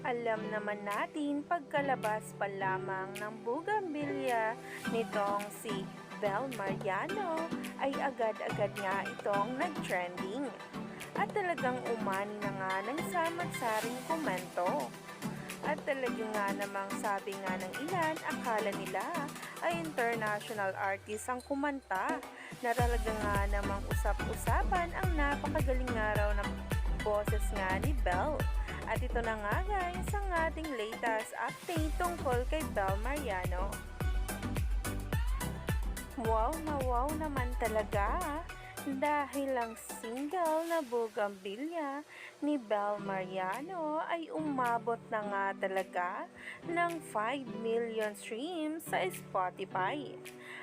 Alam naman natin pagkalabas pa lamang ng bugambilya nitong si Bel Mariano ay agad-agad nga itong nag-trending. At talagang umani na nga ng samad-saring komento. At talaga nga namang sabi nga ng ilan, akala nila ay international artist ang kumanta na talaga nga namang usap-usapan ang napakagaling nga raw ng boses nga ni Bel. At ito na nga guys ang ating latest update tungkol kay Bel Mariano. Wow na wow naman talaga dahil ang single na bugambilya ni Bel Mariano ay umabot na nga talaga ng 5 million streams sa Spotify.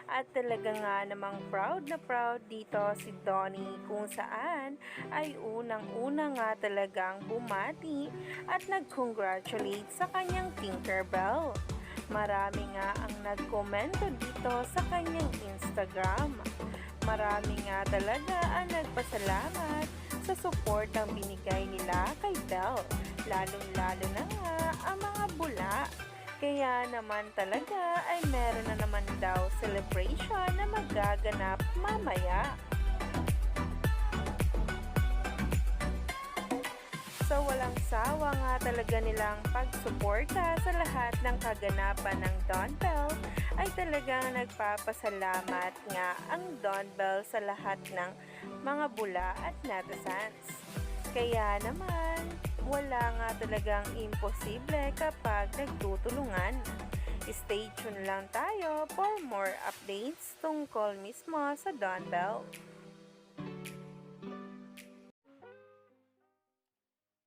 At talaga nga namang proud na proud dito si Donnie kung saan ay unang-una nga talagang bumati at nag-congratulate sa kanyang Tinkerbell. Marami nga ang nagkomento dito sa kanyang Instagram. Marami nga talaga ang nagpasalamat sa suportang binigay nila kay Bel, lalong-lalo na nga ang mga bula. Kaya naman talaga ay meron na naman daw celebration na magaganap mamaya. So walang sawa nga talaga nilang pagsuporta sa lahat ng kaganapan ng Don Bell ay talagang nagpapasalamat nga ang Don Bell sa lahat ng mga bula at netizens. Kaya naman, wala nga talagang imposible kapag nagtutulungan. Stay tuned lang tayo for more updates tungkol mismo sa Don Bell.